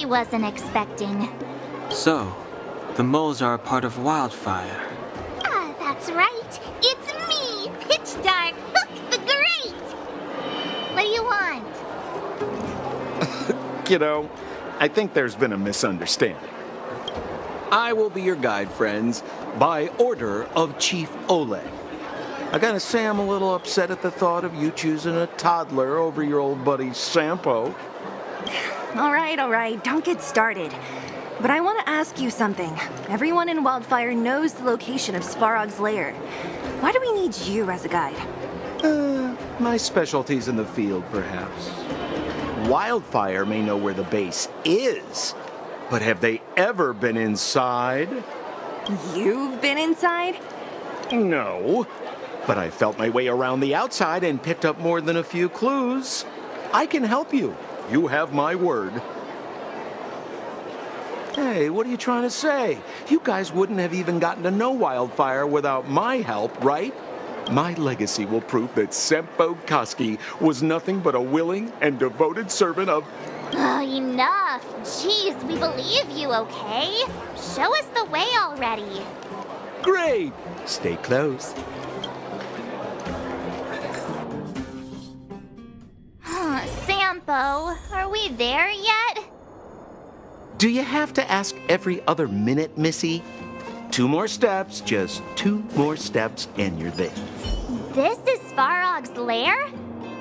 wasn't expecting. So, the moles are a part of Wildfire. Ah, that's right. It's me, Pitch Dark Hook the Great. What do you want? Kiddo, I think there's been a misunderstanding. I will be your guide, friends, by order of Chief Oleg. I gotta say I'm a little upset at the thought of you choosing a toddler over your old buddy Sampo. All right, don't get started. But I want to ask you something. Everyone in Wildfire knows the location of Svarog's lair. Why do we need you as a guide? My specialty's in the field, perhaps. Wildfire may know where the base is, but have they ever been inside? You've been inside? No, but I felt my way around the outside and picked up more than a few clues. I can help you. You have my word. Hey, what are you trying to say? You guys wouldn't have even gotten to know Wildfire without my help, right? My legacy will prove that Sempo Koski was nothing but a willing and devoted servant of... Oh, enough. Jeez, we believe you, okay? Show us the way already. Great! Stay close. Sampo, are we there yet? Do you have to ask every other minute, Missy? 2 more steps, just 2 more steps, and you're there. This is Svarog's lair?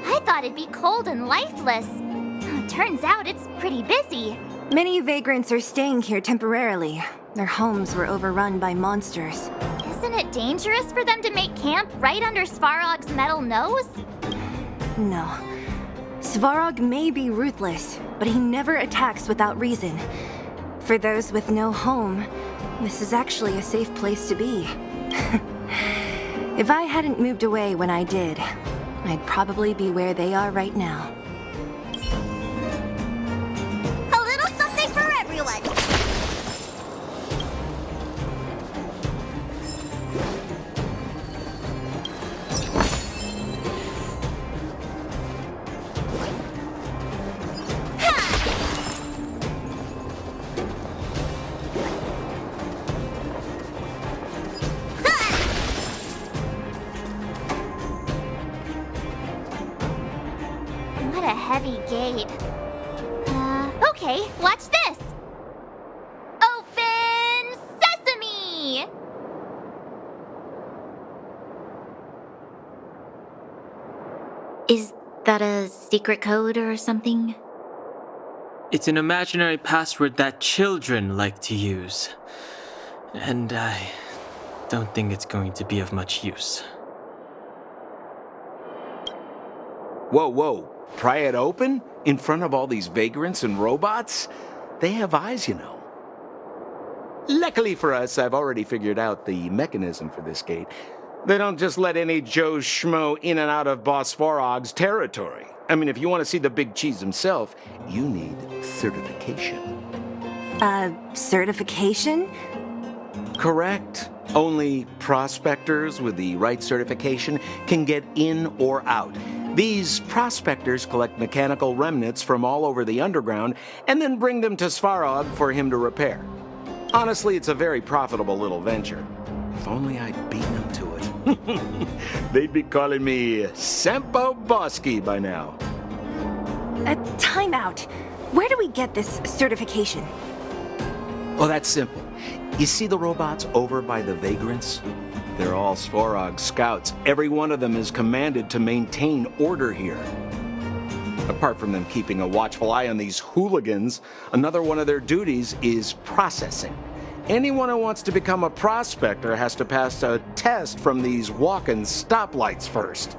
I thought it'd be cold and lifeless. Turns out it's pretty busy. Many vagrants are staying here temporarily. Their homes were overrun by monsters. Isn't it dangerous for them to make camp right under Svarog's metal nose? No. Svarog may be ruthless, but he never attacks without reason. For those with no home, this is actually a safe place to be. If I hadn't moved away when I did, I'd probably be where they are right now. A little something for everyone. What a heavy gate. Okay, watch this. Open sesame! Is that a secret code or something? It's an imaginary password that children like to use. And I don't think it's going to be of much use. Whoa. Pry it open? In front of all these vagrants and robots? They have eyes, you know. Luckily for us, I've already figured out the mechanism for this gate. They don't just let any Joe Schmo in and out of Boss Svarog's territory. I mean, if you want to see the big cheese himself, you need certification. Certification? Correct. Only prospectors with the right certification can get in or out. These prospectors collect mechanical remnants from all over the underground and then bring them to Svarog for him to repair. Honestly, it's a very profitable little venture. If only I'd beaten them to it. They'd be calling me Sempo Bosky by now. Time out. Where do we get this certification? Well, that's simple. You see the robots over by the vagrants? They're all Svarog scouts. Every one of them is commanded to maintain order here. Apart from them keeping a watchful eye on these hooligans, another one of their duties is processing. Anyone who wants to become a prospector has to pass a test from these walk-in stoplights first.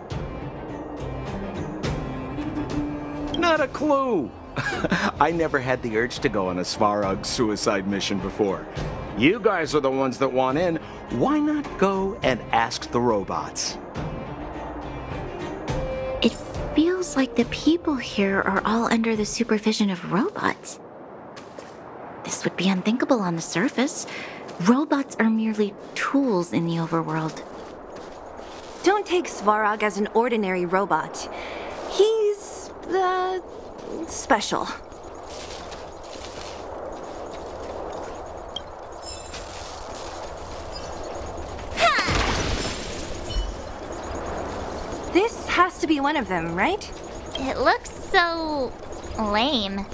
Not a clue. I never had the urge to go on a Svarog suicide mission before. You guys are the ones that want in. Why not go and ask the robots? It feels like the people here are all under the supervision of robots. This would be unthinkable on the surface. Robots are merely tools in the overworld. Don't take Svarog as an ordinary robot. He's, special. has to be one of them, right? It looks so lame.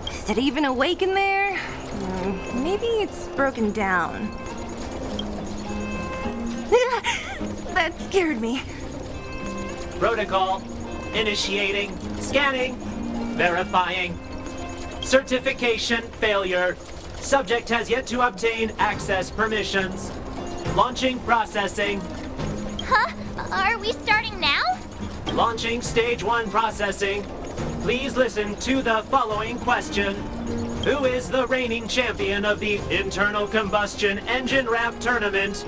Is it even awake in there? Maybe it's broken down. That scared me. Protocol. Initiating. Scanning. Verifying. Certification failure. Subject has yet to obtain access permissions. Launching processing. Huh? Are we starting now? Launching stage 1 processing. Please listen to the following question. Who is the reigning champion of the Internal Combustion Engine Wrap Tournament?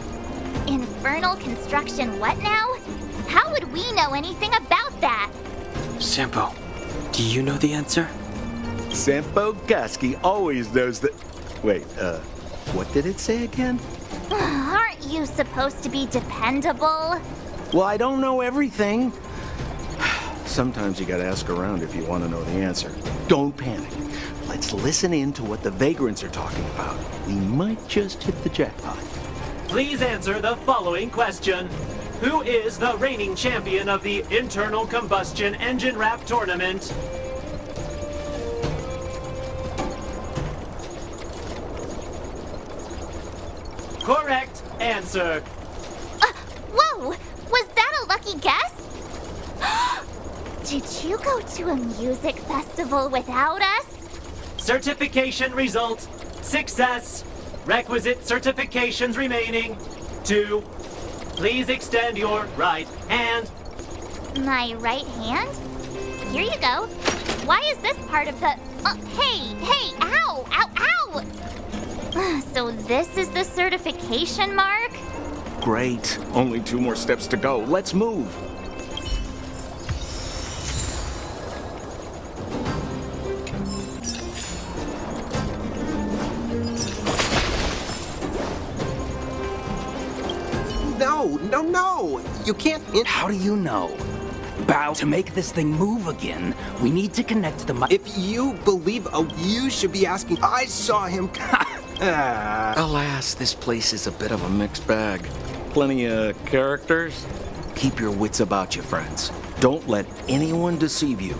Infernal construction what now? How would we know anything about that? Sampo, do you know the answer? Sampo Gusky always knows that. Wait, what did it say again? Aren't you supposed to be dependable? Well, I don't know everything. Sometimes you gotta ask around if you want to know the answer. Don't panic. Let's listen in to what the vagrants are talking about. We might just hit the jackpot. Please answer the following question. Who is the reigning champion of the Internal Combustion Engine Wrap Tournament? Correct answer. Whoa! Was that a lucky guess? Did you go to a music festival without us? Certification result. Success. Requisite certifications remaining. 2. Please extend your right hand. My right hand? Here you go. Why is this part of the... hey, ow, ow, ow! So this is the certification mark? Great. Only 2 more steps to go. Let's move. No! You can't. How do you know? Bow, to make this thing move again, we need to connect the If you believe, you should be asking. I saw him. Alas, this place is a bit of a mixed bag. Plenty of characters. Keep your wits about you, friends. Don't let anyone deceive you.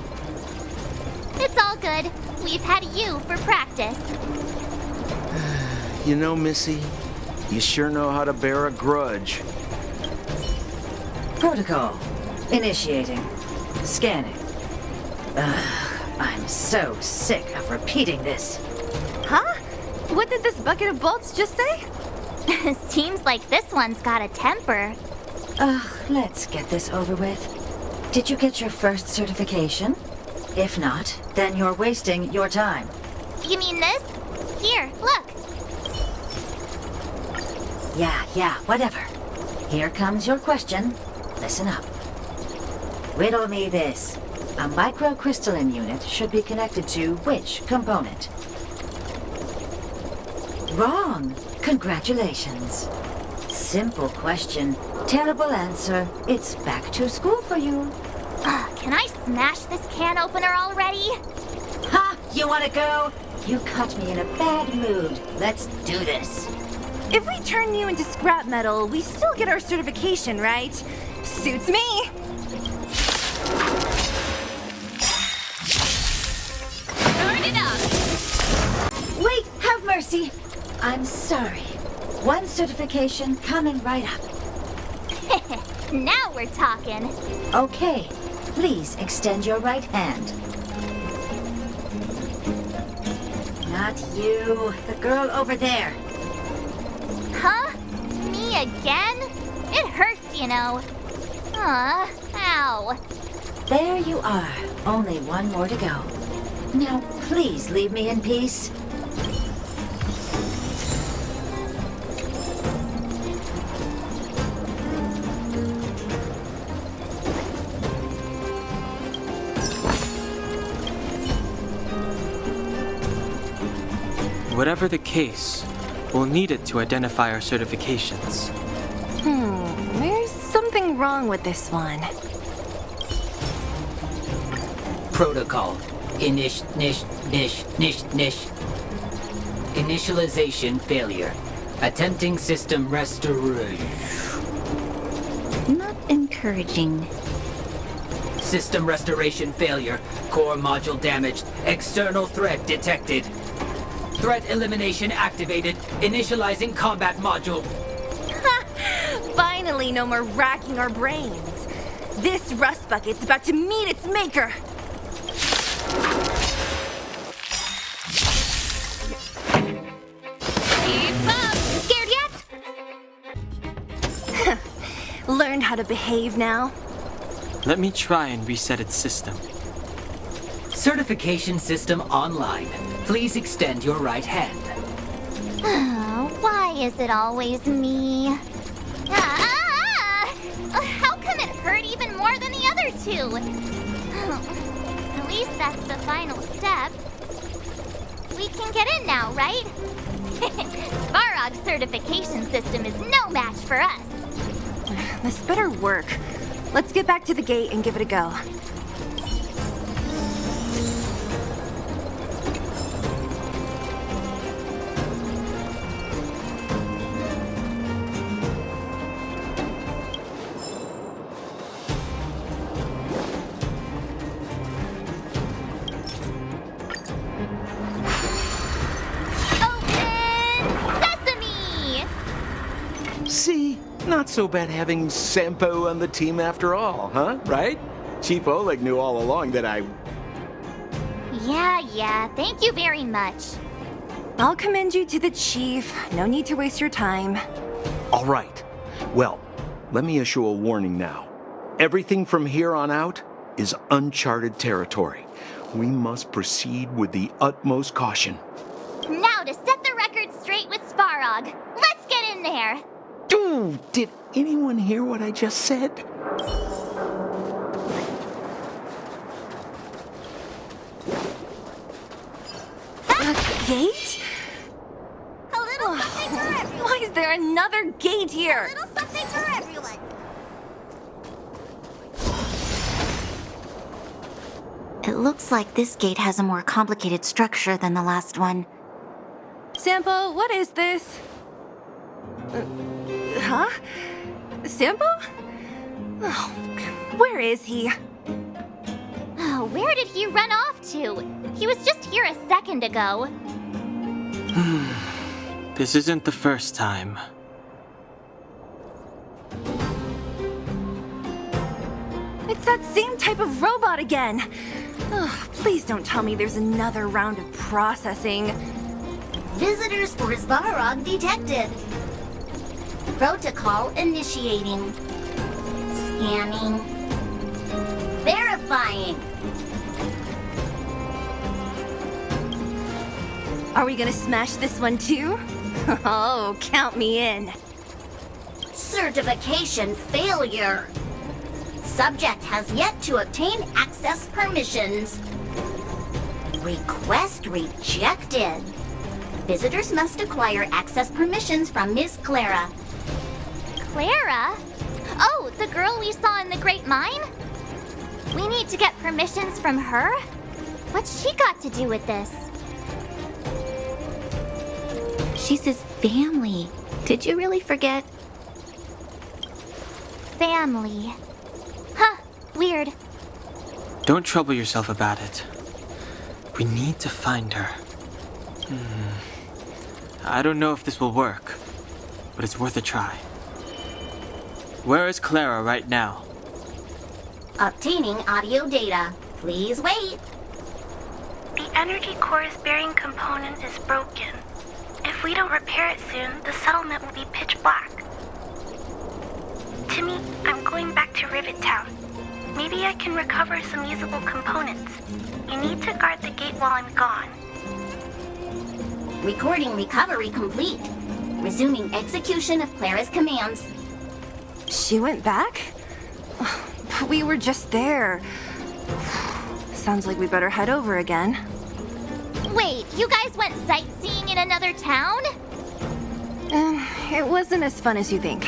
It's all good. We've had you for practice. You know, Missy, you sure know how to bear a grudge. Protocol. Initiating. Scanning. I'm so sick of repeating this. Huh? What did this bucket of bolts just say? Seems like this one's got a temper. Let's get this over with. Did you get your first certification? If not, then you're wasting your time. You mean this? Here, look. Yeah, whatever. Here comes your question. Listen up. Riddle me this. A microcrystalline unit should be connected to which component? Wrong. Congratulations. Simple question. Terrible answer. It's back to school for you. Can I smash this can opener already? Ha! You wanna go? You caught me in a bad mood. Let's do this. If we turn you into scrap metal, we still get our certification, right? Suits me. Turn it up. Wait, have mercy. I'm sorry. One certification coming right up. Now we're talking. Okay, please extend your right hand. Not you, the girl over there. Huh? Me again? It hurts, you know. Ow. There you are. Only one more to go. Now, please leave me in peace. Whatever the case, we'll need it to identify our certifications. There's something wrong with this one. protocol. Initialization failure. Attempting system restoration. Not encouraging. System restoration failure. Core module damaged. External threat detected. Threat elimination activated. Initializing combat module. Finally, no more racking our brains. This rust bucket's about to meet its maker. Keep up! Scared yet? Learned how to behave now. Let me try and reset its system. Certification system online. Please extend your right hand. Why is it always me? How come it hurt even more than the other two? At least that's the final step. We can get in now, right? Svarog's certification system is no match for us. This better work. Let's get back to the gate and give it a go. See? Not so bad having Sampo on the team after all, huh? Right? Chief Oleg knew all along that I... Yeah, thank you very much. I'll commend you to the chief. No need to waste your time. All right. Well, let me issue a warning now. Everything from here on out is uncharted territory. We must proceed with the utmost caution. Now to set the record straight with Svarog. Let's get in there. Dude, did anyone hear what I just said? Gate? A little something for everyone. Why is there another gate here? A little something for everyone. It looks like this gate has a more complicated structure than the last one. Sampo, what is this? Huh? Sampo? Oh, where is he? Oh, where did he run off to? He was just here a second ago. This isn't the first time. It's that same type of robot again. Ugh, please don't tell me there's another round of processing. Visitors for Svarog detected. Protocol initiating. Scanning. Verifying. Are we gonna smash this one too? Oh, count me in. Certification failure. Subject has yet to obtain access permissions. Request rejected. Visitors must acquire access permissions from Miss Clara. Clara? Oh, the girl we saw in the Great Mine? We need to get permissions from her? What's she got to do with this? She's his family. Did you really forget? Family. Huh, weird. Don't trouble yourself about it. We need to find her. I don't know if this will work, but it's worth a try. Where is Clara right now? Obtaining audio data. Please wait. The energy core's bearing component is broken. If we don't repair it soon, the settlement will be pitch black. Timmy, I'm going back to Rivet Town. Maybe I can recover some usable components. You need to guard the gate while I'm gone. Recording recovery complete. Resuming execution of Clara's commands. She went back? We were just there. Sounds like we better head over again. Wait, you guys went sightseeing in another town? It wasn't as fun as you think.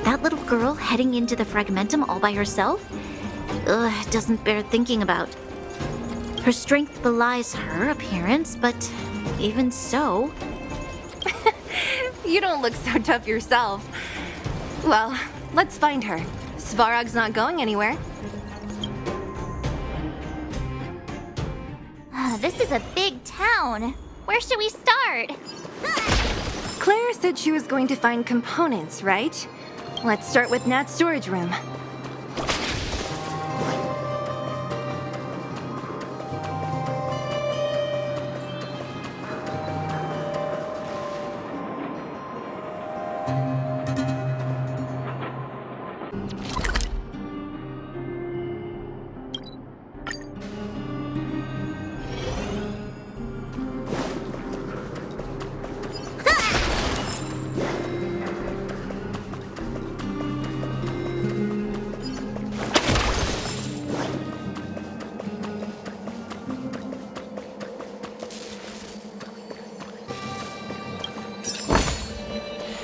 That little girl heading into the Fragmentum all by herself? Ugh, doesn't bear thinking about. Her strength belies her appearance, but even so... You don't look so tough yourself. Well, let's find her. Svarog's not going anywhere. This is a big town. Where should we start? Claire said she was going to find components, right? Let's start with Nat's storage room.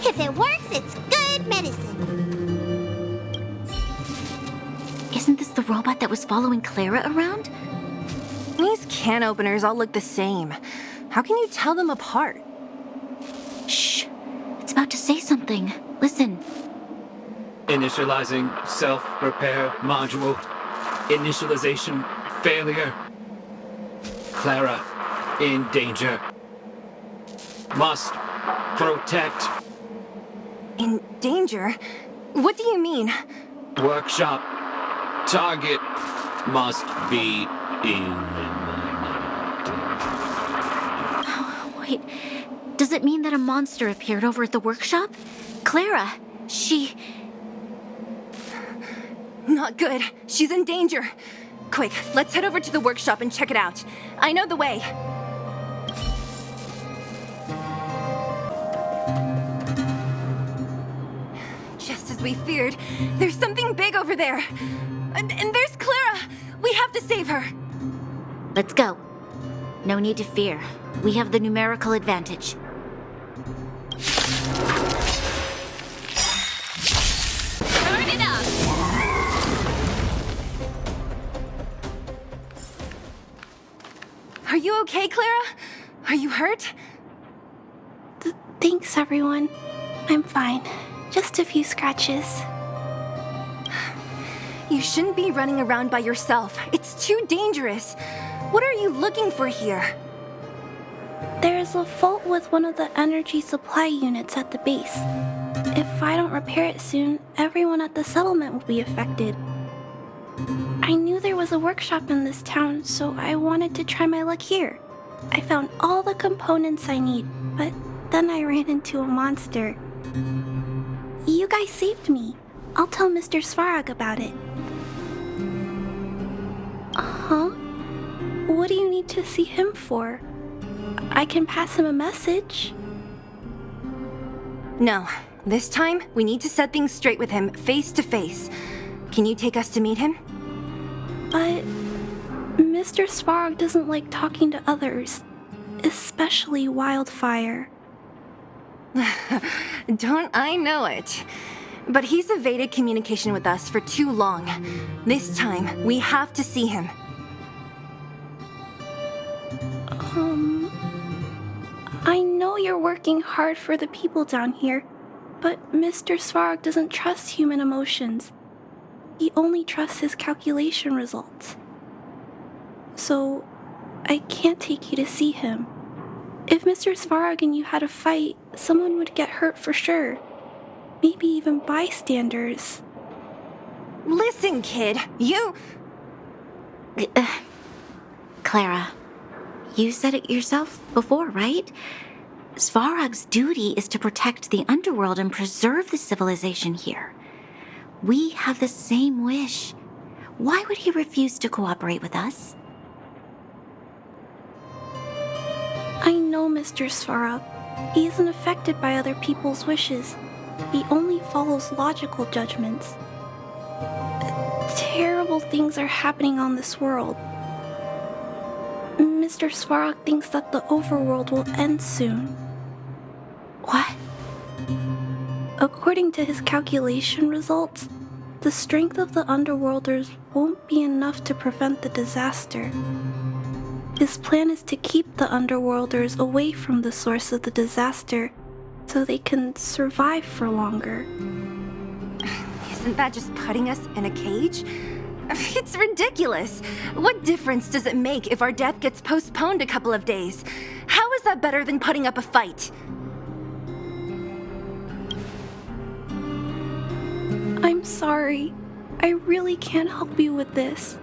If it works, it's good medicine. Isn't this the robot that was following Clara around? These can openers all look the same. How can you tell them apart? Shh. It's about to say something. Listen. Initializing self-repair module. Initialization failure. Clara in danger. Must protect. In danger? What do you mean? Workshop. Target must be eliminated. Wait. Does it mean that a monster appeared over at the workshop? Clara, she... Not good. She's in danger. Quick, let's head over to the workshop and check it out. I know the way. Just as we feared, there's something big over there. And there's Clara. We have to save her. Let's go. No need to fear. We have the numerical advantage. Turn it up! Are you okay, Clara? Are you hurt? Thanks, everyone. I'm fine. Just a few scratches. You shouldn't be running around by yourself. It's too dangerous. What are you looking for here? There is a fault with one of the energy supply units at the base. If I don't repair it soon, everyone at the settlement will be affected. I knew there was a workshop in this town, so I wanted to try my luck here. I found all the components I need, but then I ran into a monster. You guys saved me. I'll tell Mr. Svarog about it. Huh? What do you need to see him for? I can pass him a message. No. This time, we need to set things straight with him, face to face. Can you take us to meet him? But Mr. Svarog doesn't like talking to others, especially Wildfire. Don't I know it? But he's evaded communication with us for too long. This time, we have to see him. I know you're working hard for the people down here, but Mr. Svarog doesn't trust human emotions. He only trusts his calculation results. So, I can't take you to see him. If Mr. Svarog and you had a fight, someone would get hurt for sure. Maybe even bystanders. Listen, kid, you... Clara, you said it yourself before, right? Svarog's duty is to protect the underworld and preserve the civilization here. We have the same wish. Why would he refuse to cooperate with us? I know Mr. Svarog. He isn't affected by other people's wishes. He only follows logical judgments. Terrible things are happening on this world. Mr. Svarog thinks that the overworld will end soon. What? According to his calculation results, the strength of the Underworlders won't be enough to prevent the disaster. His plan is to keep the Underworlders away from the source of the disaster so they can survive for longer. Isn't that just putting us in a cage? It's ridiculous. What difference does it make if our death gets postponed a couple of days? How is that better than putting up a fight? I'm sorry. I really can't help you with this.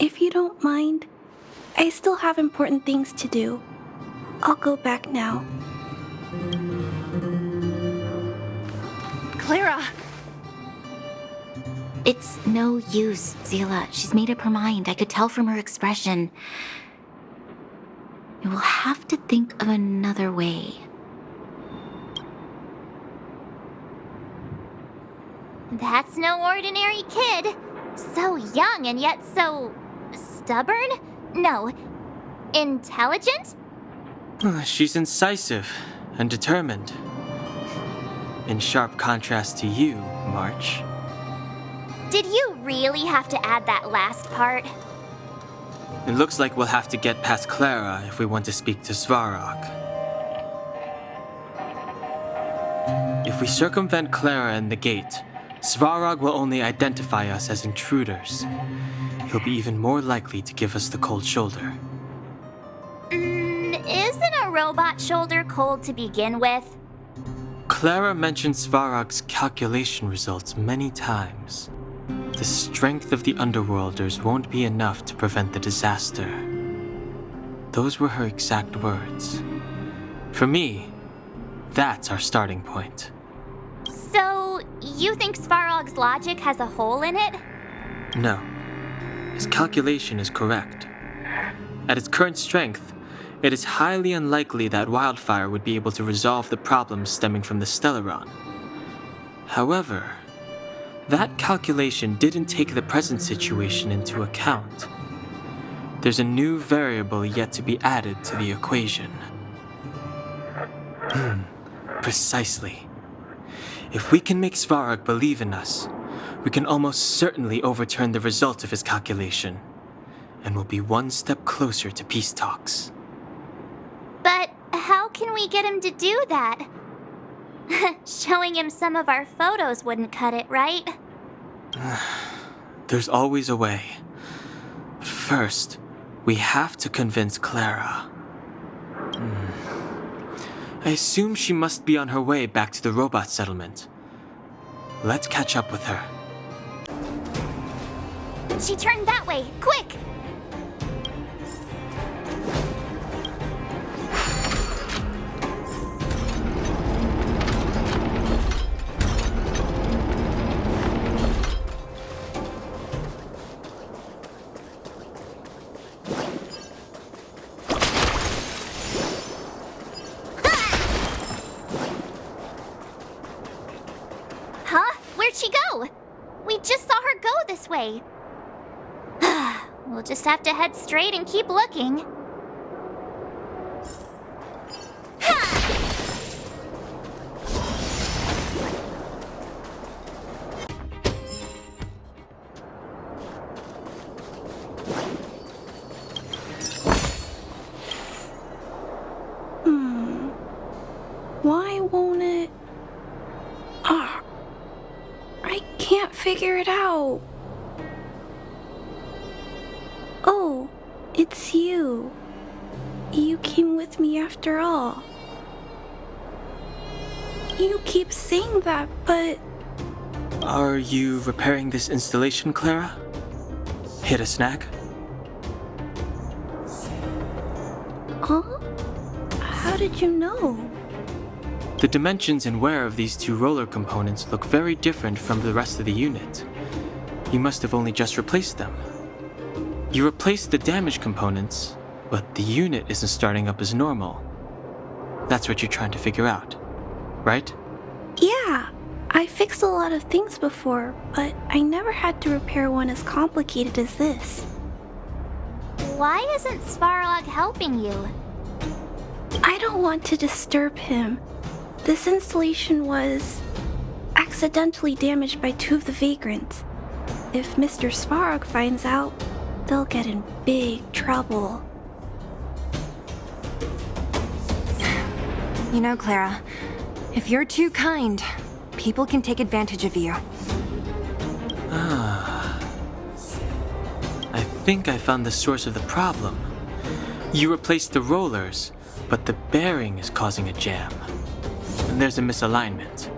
If you don't mind, I still have important things to do. I'll go back now. Clara! It's no use, Zila. She's made up her mind. I could tell from her expression. You will have to think of another way. That's no ordinary kid. So young and yet so stubborn? No, intelligent? She's incisive and determined. In sharp contrast to you, March. Did you really have to add that last part? It looks like we'll have to get past Clara if we want to speak to Svarog. If we circumvent Clara and the gate, Svarog will only identify us as intruders. He'll be even more likely to give us the cold shoulder. Isn't a robot shoulder cold to begin with? Clara mentioned Svarog's calculation results many times. The strength of the Underworlders won't be enough to prevent the disaster. Those were her exact words. For me, that's our starting point. So, you think Svarog's logic has a hole in it? No. His calculation is correct. At its current strength, it is highly unlikely that Wildfire would be able to resolve the problems stemming from the Stellaron. However, that calculation didn't take the present situation into account. There's a new variable yet to be added to the equation. Precisely. If we can make Svarog believe in us, we can almost certainly overturn the result of his calculation, and we'll be one step closer to peace talks. But how can we get him to do that? Showing him some of our photos wouldn't cut it, right? There's always a way. But first, we have to convince Clara. I assume she must be on her way back to the robot settlement. Let's catch up with her. She turned that way, quick! Where'd she go? We just saw her go this way. We'll just have to head straight and keep looking. Why won't it? I can't figure it out. Oh, it's you. You came with me after all. You keep saying that, but... Are you repairing this installation, Clara? Hit a snag? Huh? How did you know? The dimensions and wear of these two roller components look very different from the rest of the unit. You must have only just replaced them. You replaced the damaged components, but the unit isn't starting up as normal. That's what you're trying to figure out, right? Yeah, I fixed a lot of things before, but I never had to repair one as complicated as this. Why isn't Svarog helping you? I don't want to disturb him. This installation was accidentally damaged by two of the vagrants. If Mr. Svarog finds out, they'll get in big trouble. You know, Clara, if you're too kind, people can take advantage of you. I think I found the source of the problem. You replaced the rollers, but the bearing is causing a jam. And there's a misalignment.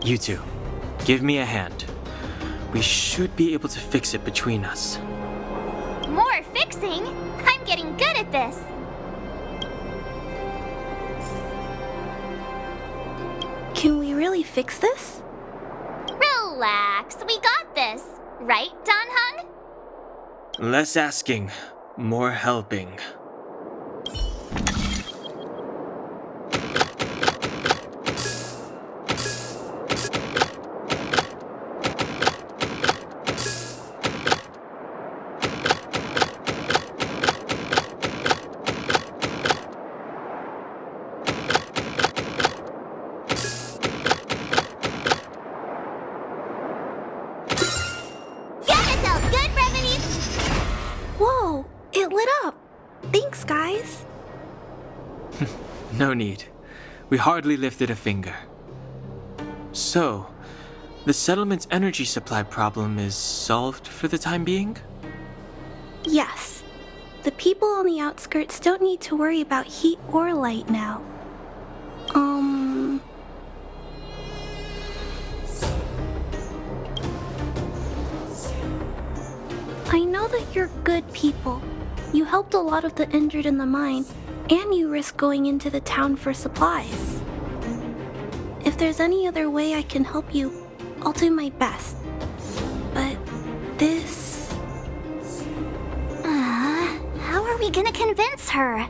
You two, give me a hand. We should be able to fix it between us. More fixing? I'm getting good at this. Can we really fix this? Relax, we got this. Right, Dan Hung? Less asking, more helping. Whoa, it lit up. Thanks, guys. No need. We hardly lifted a finger. So, the settlement's energy supply problem is solved for the time being? Yes. The people on the outskirts don't need to worry about heat or light now. I know that you're good people. You helped a lot of the injured in the mine, and you risked going into the town for supplies. If there's any other way I can help you, I'll do my best. But this... How are we gonna convince her?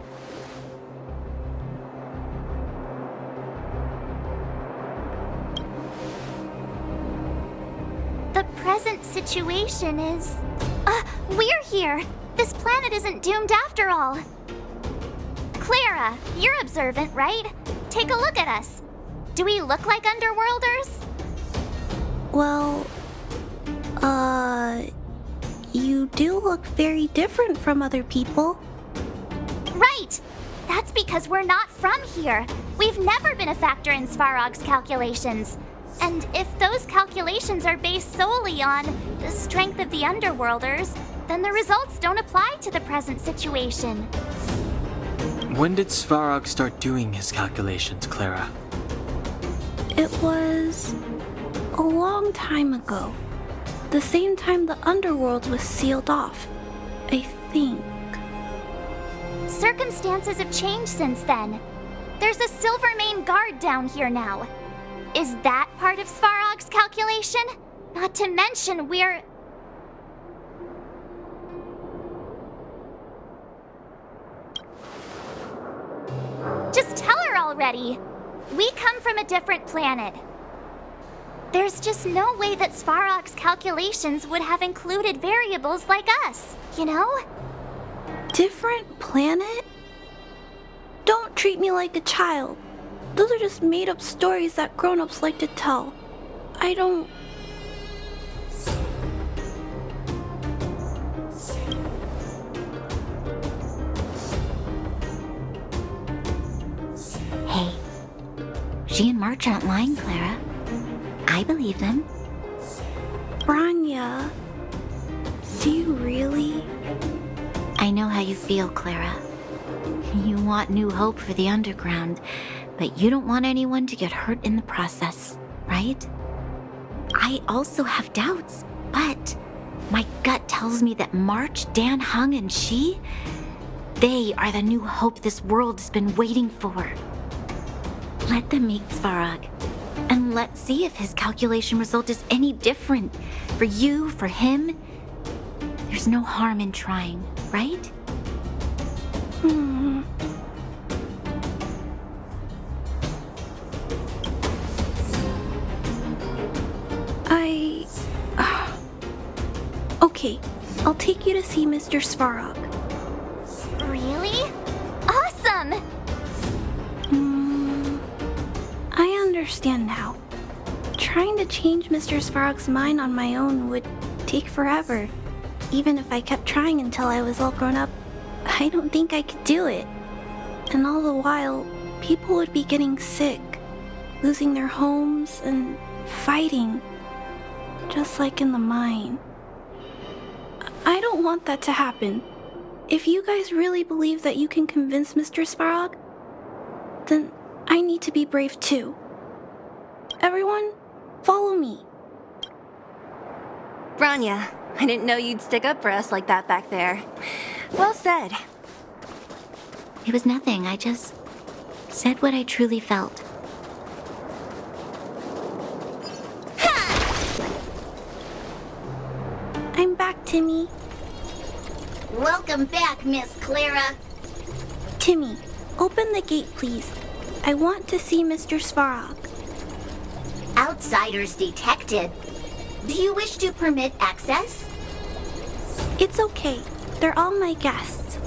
The present situation is... we're here! This planet isn't doomed after all! Clara, you're observant, right? Take a look at us. Do we look like Underworlders? Well, you do look very different from other people. Right! That's because we're not from here. We've never been a factor in Svarog's calculations. And if those calculations are based solely on the strength of the Underworlders, then the results don't apply to the present situation. When did Svarog start doing his calculations, Clara? It was a long time ago. The same time the underworld was sealed off, I think. Circumstances have changed since then. There's a Silvermane guard down here now. Is that part of Svarog's calculation? Not to mention we're... Just tell her already! We come from a different planet. There's just no way that Svarog's calculations would have included variables like us, you know? Different planet? Don't treat me like a child. Those are just made-up stories that grown-ups like to tell. I don't... Hey, she and March aren't lying, Clara. I believe them. Branya, do you really? I know how you feel, Clara. You want new hope for the underground, but you don't want anyone to get hurt in the process, right? I also have doubts, but my gut tells me that March, Dan Hung, and she, they are the new hope this world has been waiting for. Let them meet Svarog, and let's see if his calculation result is any different. For you, for him, there's no harm in trying, right? Okay, I'll take you to see Mr. Svarog. Really? Awesome! I understand now. Trying to change Mr. Svarog's mind on my own would take forever. Even if I kept trying until I was all grown up, I don't think I could do it. And all the while, people would be getting sick, losing their homes and fighting, just like in the mine. I don't want that to happen. If you guys really believe that you can convince Mr. Svarog, then I need to be brave too. Everyone, follow me. Rania, I didn't know you'd stick up for us like that back there. Well said. It was nothing. I just said what I truly felt. I'm back, Timmy. Welcome back, Miss Clara. Timmy, open the gate, please. I want to see Mr. Svarog. Outsiders detected. Do you wish to permit access? It's okay. They're all my guests.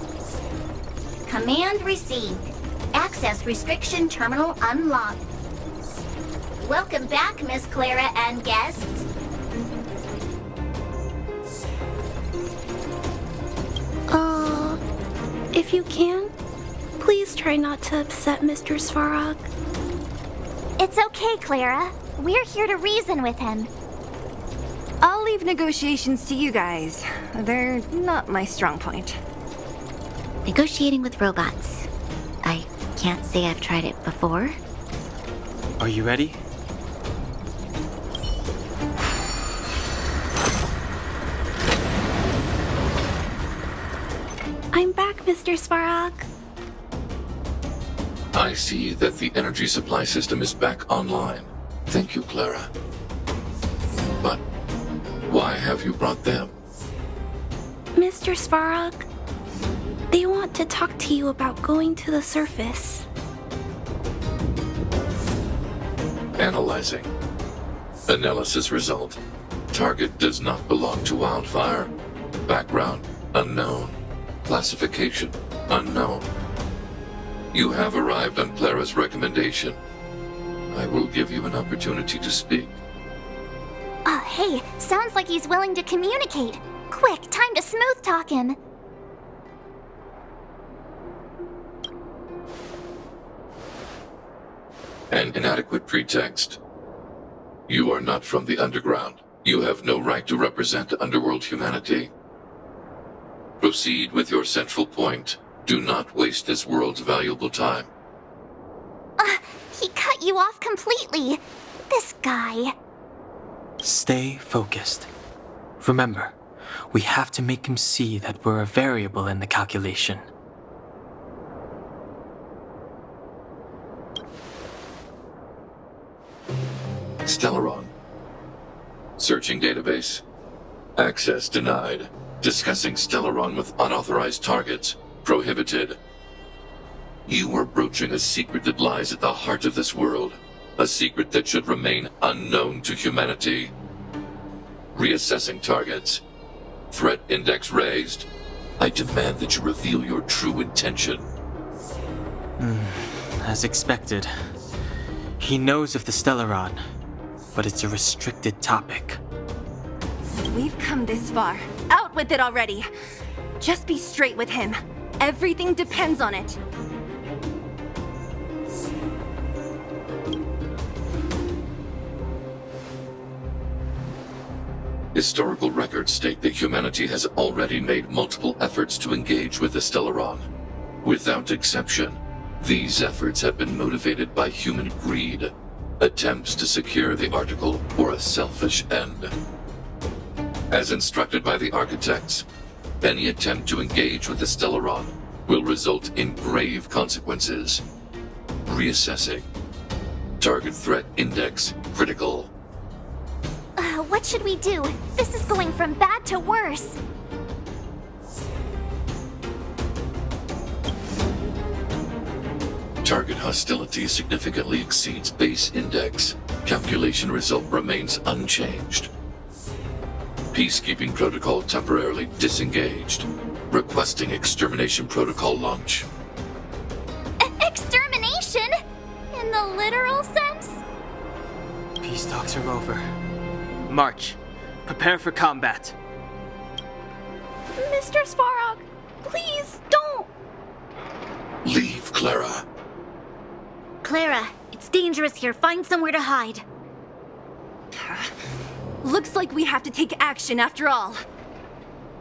Command received. Access restriction terminal unlocked. Welcome back, Miss Clara and guests. If you can, please try not to upset Mr. Svarog. It's okay, Clara. We're here to reason with him. I'll leave negotiations to you guys. They're not my strong point. Negotiating with robots. I can't say I've tried it before. Are you ready? I'm back, Mr. Svarog. I see that the energy supply system is back online. Thank you, Clara. But why have you brought them? Mr. Svarog, they want to talk to you about going to the surface. Analyzing. Analysis result. Target does not belong to Wildfire. Background unknown. Classification unknown. You have arrived on Clara's recommendation. I will give you an opportunity to speak. Oh, hey, sounds like he's willing to communicate. Quick, time to smooth talk him. An inadequate pretext. You are not from the underground. You have no right to represent underworld humanity. Proceed with your central point. Do not waste this world's valuable time. He cut you off completely. This guy. Stay focused. Remember, we have to make him see that we're a variable in the calculation. Stellaron. Searching database. Access denied. Discussing Stellaron with unauthorized targets. Prohibited. You are broaching a secret that lies at the heart of this world. A secret that should remain unknown to humanity. Reassessing targets. Threat index raised. I demand that you reveal your true intention. As expected. He knows of the Stellaron, but it's a restricted topic. We've come this far. Out with it already. Just be straight with him. Everything depends on it. Historical records state that humanity has already made multiple efforts to engage with the Stellaron. Without exception, these efforts have been motivated by human greed, attempts to secure the article for a selfish end. As instructed by the architects, any attempt to engage with the Stellaron will result in grave consequences. Reassessing. Target threat index critical. What should we do? This is going from bad to worse. Target hostility significantly exceeds base index. Calculation result remains unchanged. Peacekeeping protocol temporarily disengaged. Requesting extermination protocol launch. Extermination? In the literal sense? Peace talks are over. March. Prepare for combat. Mr. Svarog, please don't! Leave, Clara. Clara, it's It's dangerous here. Find somewhere to hide. Looks like we have to take action after all.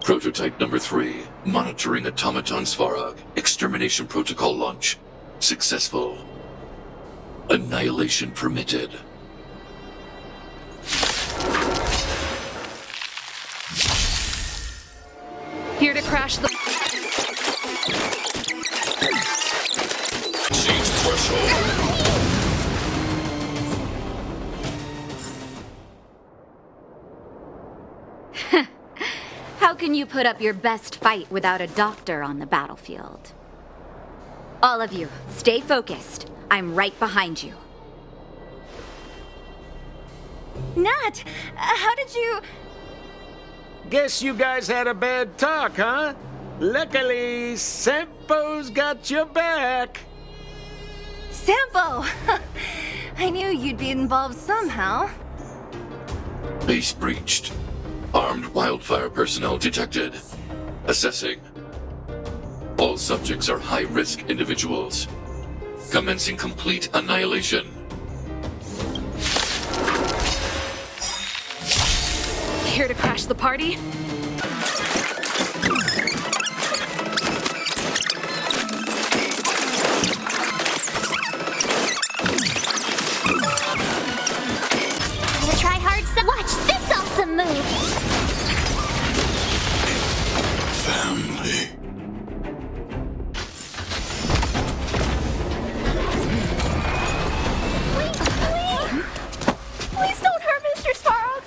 Prototype number 3, monitoring automaton Svarog. Extermination protocol launch. Successful. Annihilation permitted. Here to crash the... Siege threshold. How can you put up your best fight without a doctor on the battlefield? All of you, stay focused. I'm right behind you. Nat, how did you... Guess you guys had a bad talk, huh? Luckily, Sampo's got your back. Sampo! I knew you'd be involved somehow. Base breached. Armed wildfire personnel detected. Assessing. All subjects are high-risk individuals. Commencing complete annihilation. Here to crash the party? Gotta try hard some. Watch this awesome move. Family. Please don't hurt Mr. Svarog.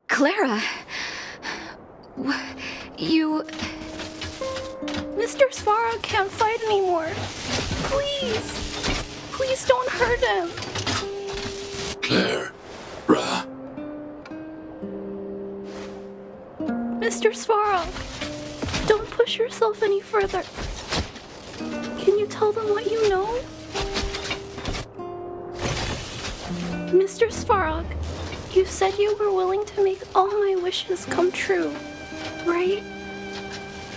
Clara... You... Mr. Svarog can't fight anymore. Please. Please don't hurt him. Claire. Ra. Mr. Svarog, don't push yourself any further. Can you tell them what you know? Mr. Svarog, you said you were willing to make all my wishes come true, right?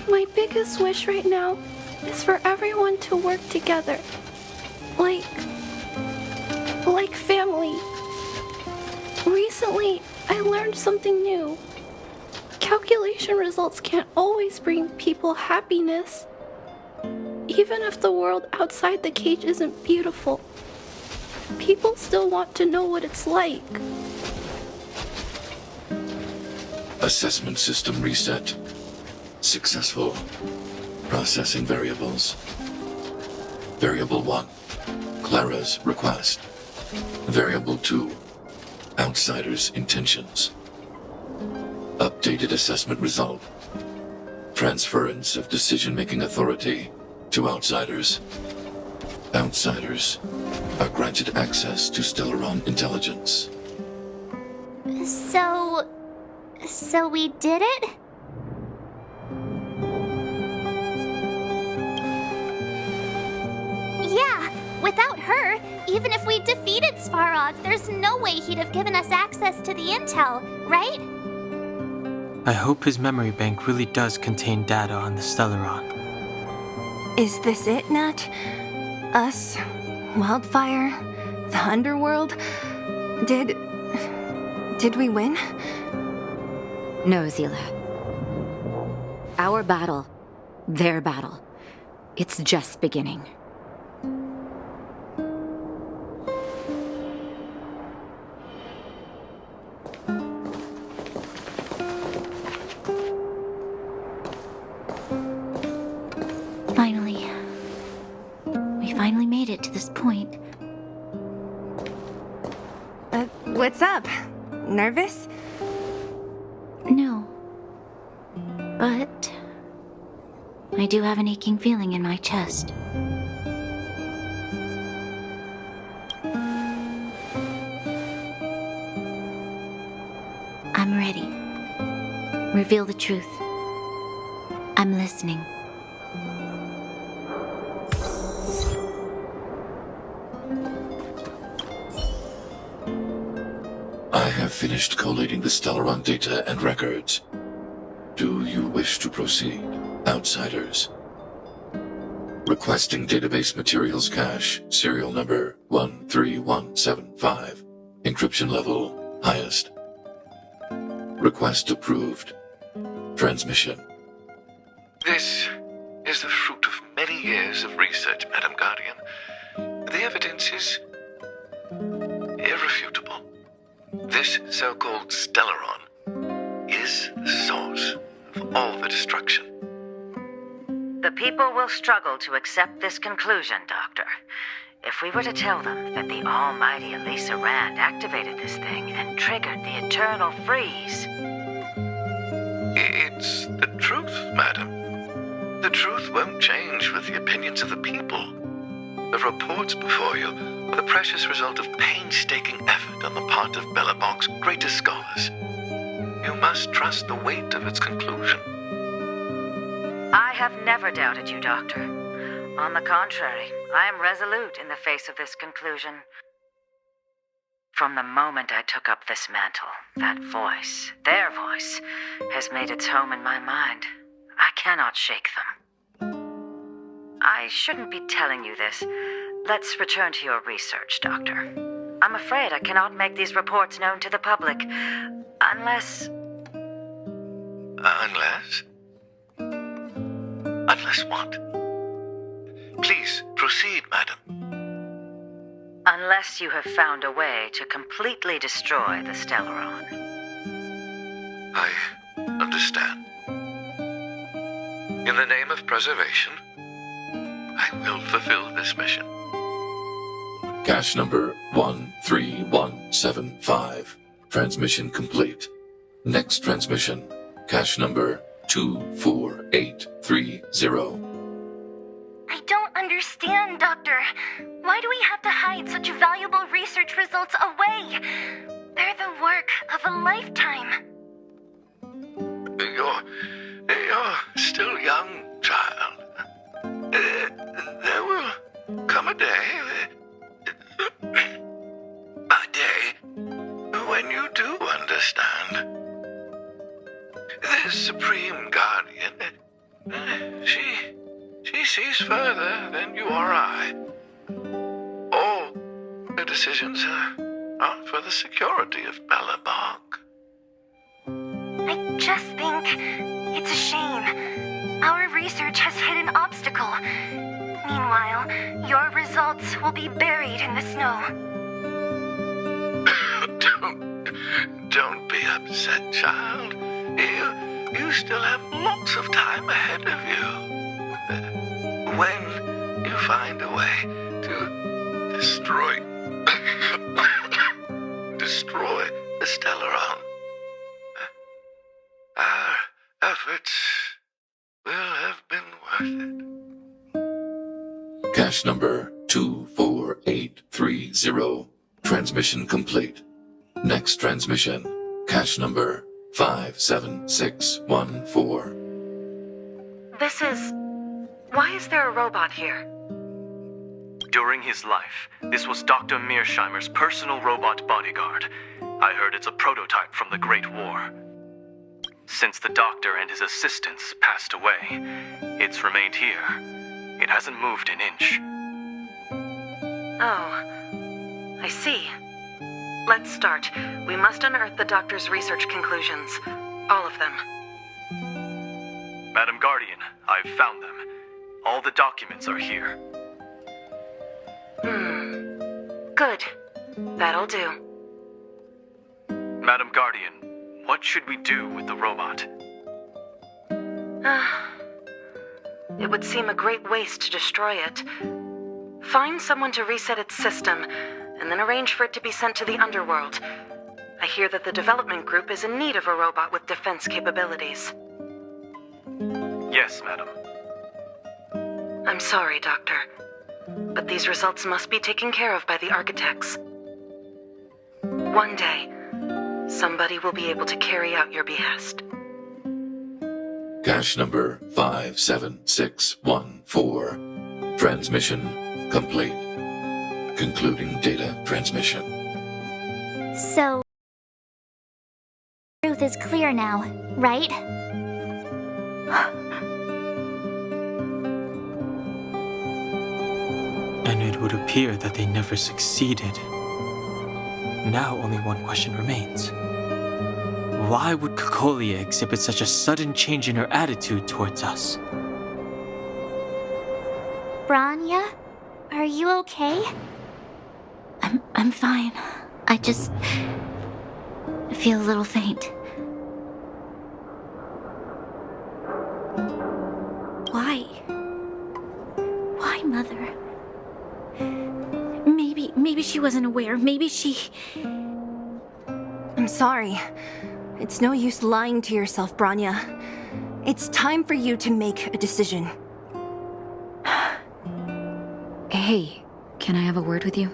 My biggest wish right now is for everyone to work together. Like family. Recently, I learned something new. Calculation results can't always bring people happiness. Even if the world outside the cage isn't beautiful, people still want to know what it's like. Assessment system reset. Successful. Processing variables. Variable 1. Clara's request. Variable 2. Outsider's intentions. Updated assessment result. Transference of decision-making authority to outsiders. Outsiders are granted access to Stellaron intelligence. So we did it? Yeah, without her, even if we defeated Svarog, there's no way he'd have given us access to the intel, right? I hope his memory bank really does contain data on the Stellaron. Is this it, Nat? Us? Wildfire? The underworld? Did we win? No, Zila. Our battle, their battle, it's just beginning. Finally. We finally made it to this point. What's up? Nervous? No. But I do have an aching feeling in my chest. I'm ready. Reveal the truth. I'm listening. I have finished collating the Stellaron data and records. Do you wish to proceed? Outsiders. Requesting database materials cache, serial number 13175. Encryption level highest. Request approved. Transmission. This is the fruit of many years of research, Madam Guardian. The evidence is irrefutable. This so-called Stellaron is the source of all the destruction. The people will struggle to accept this conclusion, Doctor. If we were to tell them that the almighty Elisa Rand activated this thing and triggered the eternal freeze... It's the truth, madam. The truth won't change with the opinions of the people. The reports before you are the precious result of painstaking effort on the part of Belobog's greatest scholars. You must trust the weight of its conclusion. I have never doubted you, Doctor. On the contrary, I am resolute in the face of this conclusion. From the moment I took up this mantle, that voice, their voice, has made its home in my mind. I cannot shake them. I shouldn't be telling you this. Let's return to your research, Doctor. I'm afraid I cannot make these reports known to the public, unless... Unless? Unless what? Please, proceed, madam. Unless you have found a way to completely destroy the Stellaron. I understand. In the name of preservation, I will fulfill this mission. Cache number 13175. Transmission complete. Next transmission. Cache number 24830. I don't understand, Doctor. Why do we have to hide such valuable research results away? They're the work of a lifetime. You're still young, child. There will come a day, when you do understand. This Supreme Guardian, she sees further than you or I. All her decisions are for the security of Belobog. I just think it's a shame. Our research has hit an obstacle. Meanwhile, your results will be buried in the snow. Don't be upset, child. You still have lots of time ahead of you. When you find a way to destroy the Stellaron, our efforts will have been worth it. Cache number 24830. Transmission complete. Next transmission. Cache number 57614. This is... Why is there a robot here? During his life, this was Dr. Mearsheimer's personal robot bodyguard. I heard it's a prototype from the Great War. Since the doctor and his assistants passed away, it's remained here. It hasn't moved an inch. Oh, I see. Let's start. We must unearth the doctor's research conclusions. All of them. Madam Guardian, I've found them. All the documents are here. Good. That'll do. Madam Guardian, what should we do with the robot? It would seem a great waste to destroy it. Find someone to reset its system, and then arrange for it to be sent to the underworld. I hear that the development group is in need of a robot with defense capabilities. Yes, madam. I'm sorry, Doctor, but these results must be taken care of by the architects. One day, somebody will be able to carry out your behest. Cache number 57614. Transmission complete. Concluding data transmission. So, truth is clear now, right? would appear that they never succeeded. Now only one question remains. Why would Cocolia exhibit such a sudden change in her attitude towards us? Branya, are you okay? I'm fine. I just feel a little faint. Why? Why, Mother? Maybe she wasn't aware. Maybe she... I'm sorry. It's no use lying to yourself, Branya. It's time for you to make a decision. Hey, can I have a word with you?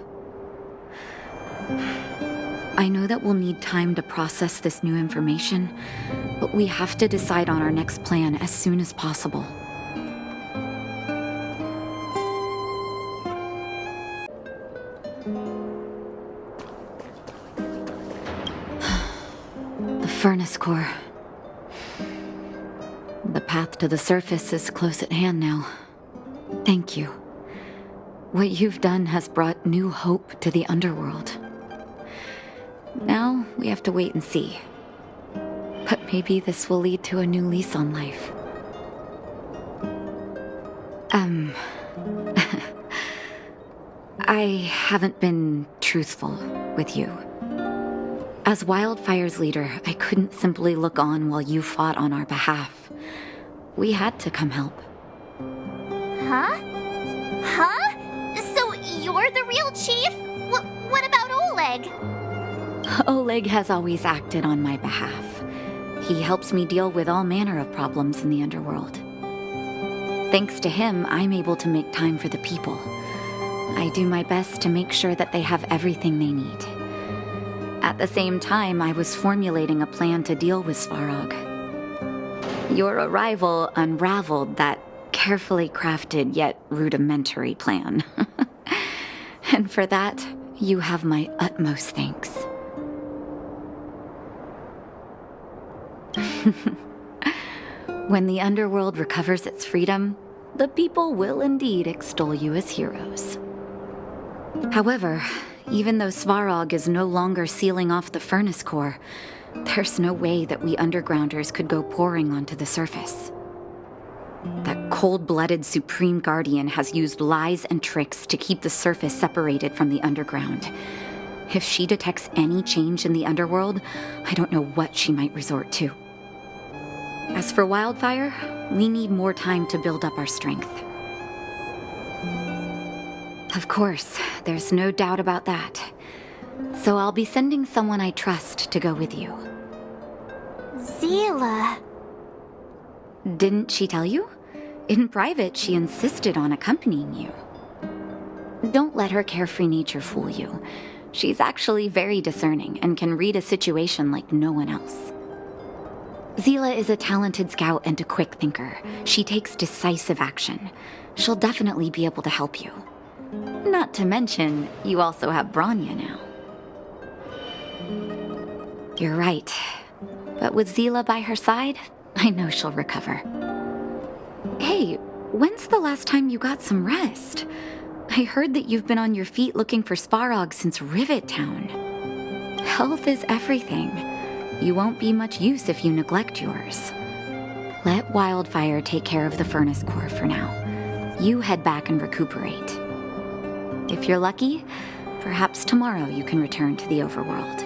I know that we'll need time to process this new information, but we have to decide on our next plan as soon as possible. The furnace core. The path to the surface is close at hand now. Thank you. What you've done has brought new hope to the underworld. Now, we have to wait and see. But maybe this will lead to a new lease on life. I haven't been truthful with you. As Wildfire's leader, I couldn't simply look on while you fought on our behalf. We had to come help. Huh? Huh? So you're the real chief? What about Oleg? Oleg has always acted on my behalf. He helps me deal with all manner of problems in the underworld. Thanks to him, I'm able to make time for the people. I do my best to make sure that they have everything they need. At the same time, I was formulating a plan to deal with Svarog. Your arrival unraveled that carefully crafted yet rudimentary plan. And for that, you have my utmost thanks. When the underworld recovers its freedom, the people will indeed extol you as heroes. However, even though Svarog is no longer sealing off the furnace core, there's no way that we undergrounders could go pouring onto the surface. That cold-blooded Supreme Guardian has used lies and tricks to keep the surface separated from the underground. If she detects any change in the underworld, I don't know what she might resort to. As for Wildfire, we need more time to build up our strength. Of course, there's no doubt about that. So I'll be sending someone I trust to go with you. Zila. Didn't she tell you? In private, she insisted on accompanying you. Don't let her carefree nature fool you. She's actually very discerning and can read a situation like no one else. Zila is a talented scout and a quick thinker. She takes decisive action. She'll definitely be able to help you. Not to mention, you also have Branya now. You're right. But with Zila by her side, I know she'll recover. Hey, when's the last time you got some rest? I heard that you've been on your feet looking for Svarog since Rivet Town. Health is everything. You won't be much use if you neglect yours. Let Wildfire take care of the furnace core for now. You head back and recuperate. If you're lucky, perhaps tomorrow you can return to the overworld.